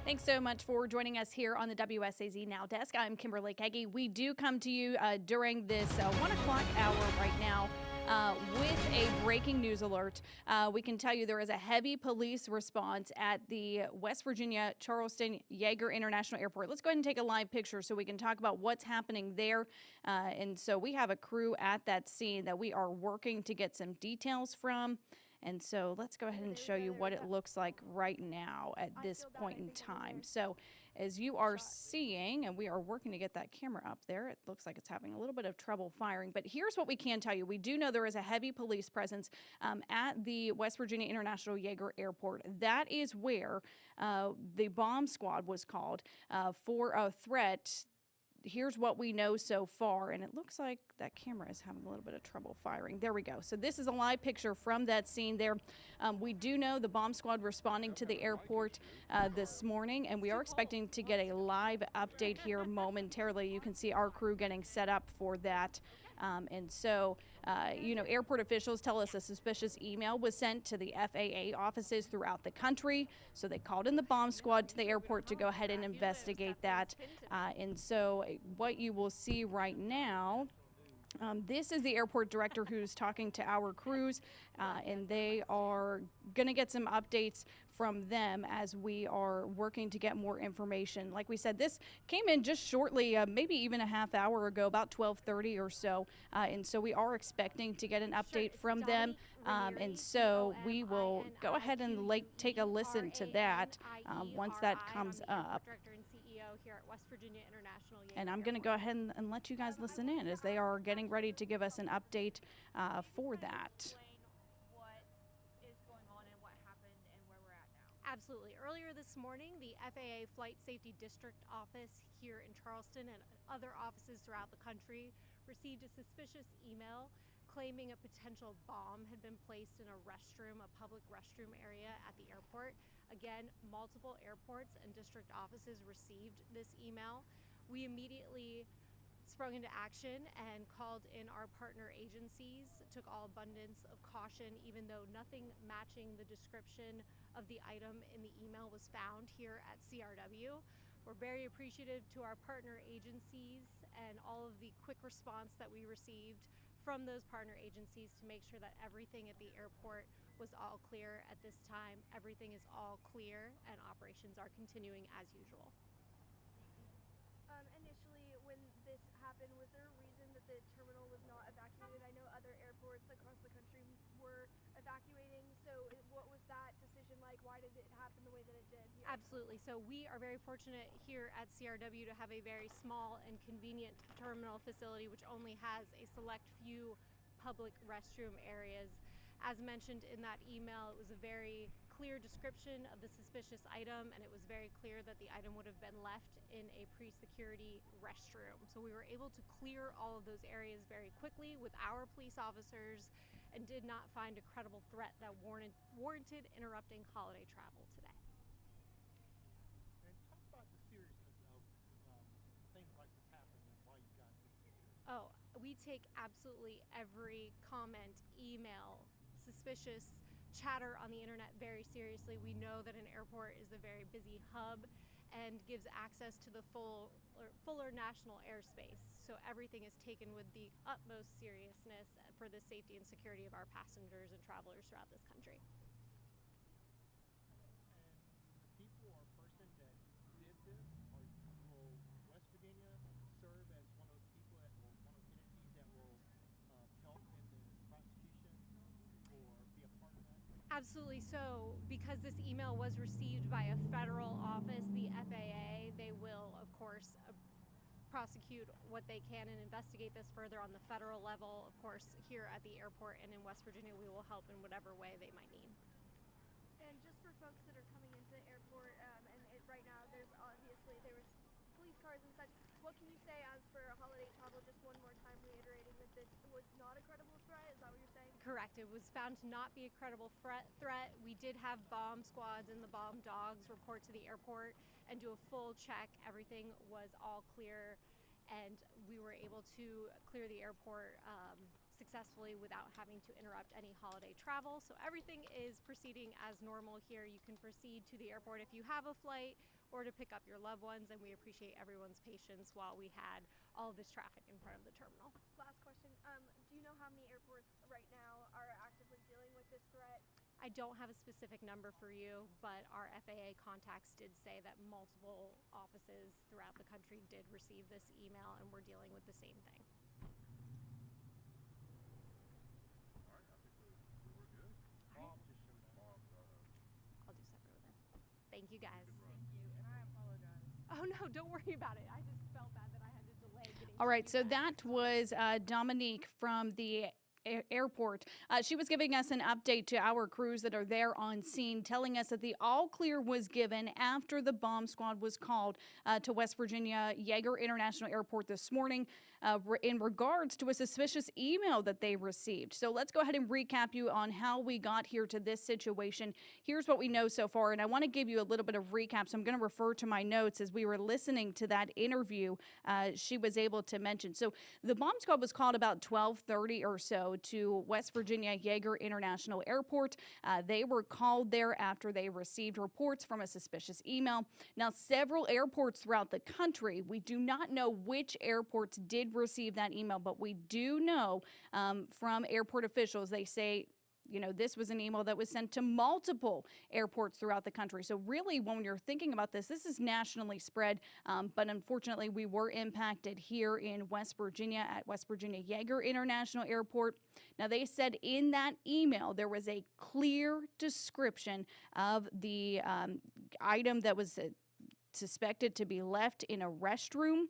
Thanks so much for joining us here on the WSAZ Now Desk. I'm Kimberly Keggy. We do come to you during this 1 o'clock hour right now with a breaking news alert. We can tell you there is a heavy police response at the West Virginia Charleston Yeager International Airport. Let's go ahead and take a live picture so we can talk about what's happening there. And so we have a crew at that scene that we are working to get some details from. And so let's go ahead and show you what it looks like right now at this point in time. So as you are seeing, and we are working to get that camera up there, it looks like it's having a little bit of trouble firing. But here's what we can tell you. We do know there is a heavy police presence at the West Virginia International Yeager Airport. That is where the bomb squad was called for a threat. Here's what we know so far, and it looks like that camera is having a little bit of trouble firing. There we go. So this is a live picture from that scene there. We do know the bomb squad responding to the airport this morning, and we are expecting to get a live update here momentarily. You can see our crew getting set up for that. And so, airport officials tell us a suspicious email was sent to the FAA offices throughout the country. So they called in the bomb squad to the airport to go ahead and investigate that. And so what you will see right now, this is the airport director who's talking to our crews, and they are going to get some updates from them as we are working to get more information. Like we said, this came in just shortly, maybe even a half hour ago, about 12:30 or so, and so we are expecting to get an update from them, and so we will go ahead and take a listen to that once that comes up. Here at West Virginia International Yeager And I'm going to go ahead and let you guys listen in as they are getting ready to give us an update for that. What is going on and what happened and where we're at now. Absolutely. Earlier this morning, the FAA Flight Safety District Office here in Charleston and other offices throughout the country received a suspicious email claiming a potential bomb had been placed in a restroom, a public restroom area at the airport. Again, multiple airports and district offices received this email. We immediately sprung into action and called in our partner agencies, took all abundance of caution, even though nothing matching the description of the item in the email was found here at CRW. We're very appreciative to our partner agencies and all of the quick response that we received from those partner agencies to make sure that everything at the airport was all clear at this time. Everything is all clear and operations are continuing as usual. Initially, when this happened, was there a reason that the terminal was not evacuated? I know other airports across the country were evacuating, so what was that decision like? Why did it happen the way that it did here? Absolutely. So we are very fortunate here at CRW to have a very small and convenient terminal facility which only has a select few public restroom areas. As mentioned in that email, it was a very clear description of the suspicious item, and it was very clear that the item would have been left in a pre-security restroom. So we were able to clear all of those areas very quickly with our police officers and did not find a credible threat that warranted interrupting holiday travel today. And talk about the seriousness of things like this happening and why you guys take pictures. Oh, we take absolutely every comment, email, suspicious chatter on the internet very seriously. We know that an airport is a very busy hub and gives access to the fuller national airspace. So everything is taken with the utmost seriousness for the safety and security of our passengers and travelers throughout this country. And the people or person that did this, will West Virginia serve as one of those people that will, one of the entities that will help in the prosecution or be a part of that? Absolutely. So because this email was received by a federal office, the FAA, they will, of course, prosecute what they can and investigate this further on the federal level. Of course, here at the airport and in West Virginia, we will help in whatever way they might need. And just for folks that are coming into the airport, right now there was police cars and such. What can you say as for holiday travel? Just one more time reiterating that this was not a credible threat. Is that what you're saying? Correct. It was found to not be a credible threat. We did have bomb squads and the bomb dogs report to the airport and do a full check. Everything was all clear, and we were able to clear the airport successfully without having to interrupt any holiday travel. So everything is proceeding as normal here. You can proceed to the airport if you have a flight or to pick up your loved ones, and we appreciate everyone's patience while we had all of this traffic in front of the terminal. Last question. Do you know how many airports right now are actively dealing with this threat? I don't have a specific number for you, but our FAA contacts did say that multiple offices throughout the country did receive this email and we're dealing with the same thing. All right, I think we're good. Bob just showed up. Bob, I'll do separate with it. Thank you guys. Thank you, and I apologize. Oh no, don't worry about it. I just felt bad that I had to delay getting All right, so feedback. that was Dominique from the airport. She was giving us an update to our crews that are there on scene, telling us that the all clear was given after the bomb squad was called to West Virginia Yeager International Airport this morning in regards to a suspicious email that they received. So let's go ahead and recap you on how we got here to this situation. Here's what we know so far, and I want to give you a little bit of recap, so I'm going to refer to my notes as we were listening to that interview she was able to mention. So the bomb squad was called about 12:30 or so to West Virginia Yeager International Airport. They were called there after they received reports from a suspicious email. Now, several airports throughout the country, we do not know which airports did receive that email, but we do know from airport officials, they say, you know, this was an email that was sent to multiple airports throughout the country. So really, when you're thinking about this, this is nationally spread. But unfortunately, we were impacted here in West Virginia at West Virginia Yeager International Airport. Now, they said in that email, there was a clear description of the item that was suspected to be left in a restroom.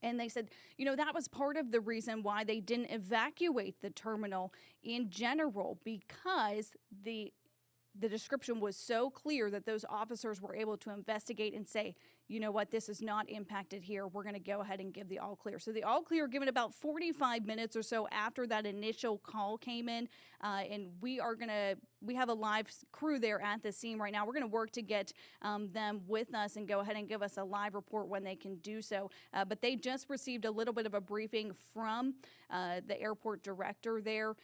And they said, you know, that was part of the reason why they didn't evacuate the terminal in general, because the description was so clear that those officers were able to investigate and say, you know what, this is not impacted here. We're going to go ahead and give the all clear. So the all clear given about 45 minutes or so after that initial call came in. And we have a live crew there at the scene right now. We're going to work to get them with us and go ahead and give us a live report when they can do so. But they just received a little bit of a briefing from the airport director there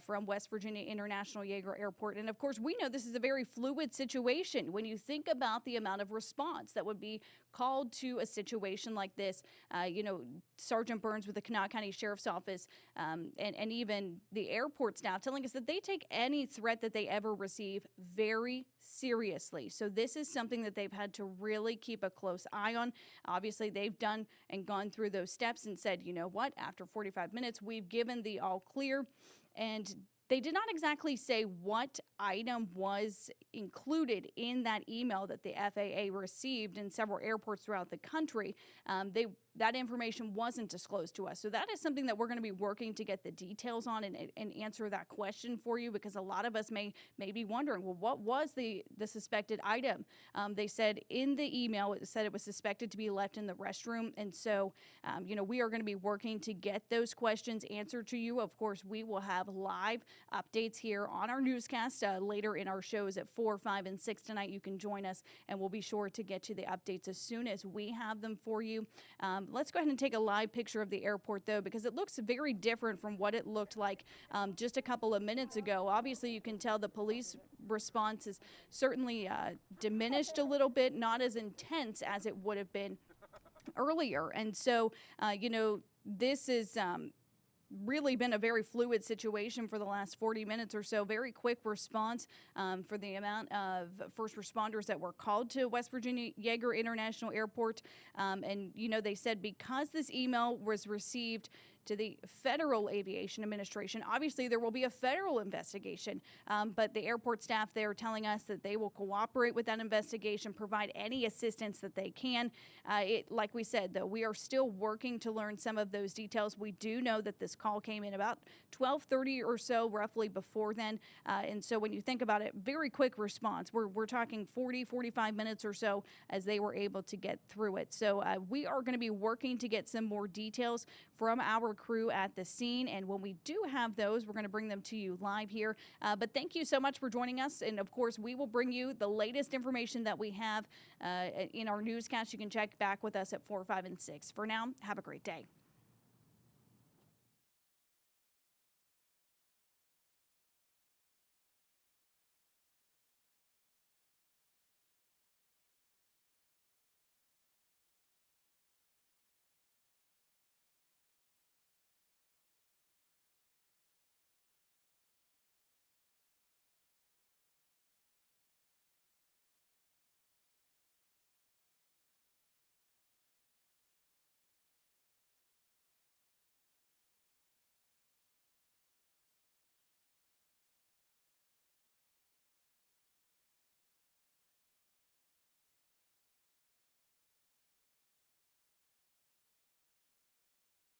from West Virginia International Yeager Airport. And of course, we know this is a very fluid situation. When you think about the amount of response that would be called to a situation like this, you know, Sergeant Burns with the Kanawha County Sheriff's Office and even the airport staff telling us that they take any threat that they ever receive very seriously. So this is something that they've had to really keep a close eye on. Obviously, they've done and gone through those steps and said, you know what, after 45 minutes, we've given the all clear. And they did not exactly say what item was included in that email that the FAA received in several airports throughout the country. That information wasn't disclosed to us. So that is something that we're going to be working to get the details on and answer that question for you, because a lot of us may be wondering, well, what was the suspected item? They said in the email, it said it was suspected to be left in the restroom. And so, you know, we are going to be working to get those questions answered to you. Of course, we will have live updates here on our newscast later in our shows at 4, 5, and 6 tonight. You can join us, and we'll be sure to get you the updates as soon as we have them for you. Let's go ahead and take a live picture of the airport, though, because it looks very different from what it looked like just a couple of minutes ago. Obviously, you can tell the police response is certainly diminished a little bit, not as intense as it would have been earlier. And so, you know, this is really been a very fluid situation for the last 40 minutes or so. Very quick response for the amount of first responders that were called to West Virginia Yeager International Airport. And, you know, they said because this email was received to the Federal Aviation Administration, obviously there will be a federal investigation, but the airport staff there telling us that they will cooperate with that investigation, provide any assistance that they can. Like we said, though, we are still working to learn some of those details. We do know that this call came in about 12:30 or so, roughly before then. And so when you think about it, very quick response. We're talking 40, 45 minutes or so as they were able to get through it. So we are going to be working to get some more details from our crew at the scene. And when we do have those, we're going to bring them to you live here. But thank you so much for joining us. And of course, we will bring you the latest information that we have in our newscast. You can check back with us at 4, 5, and 6. For now, have a great day.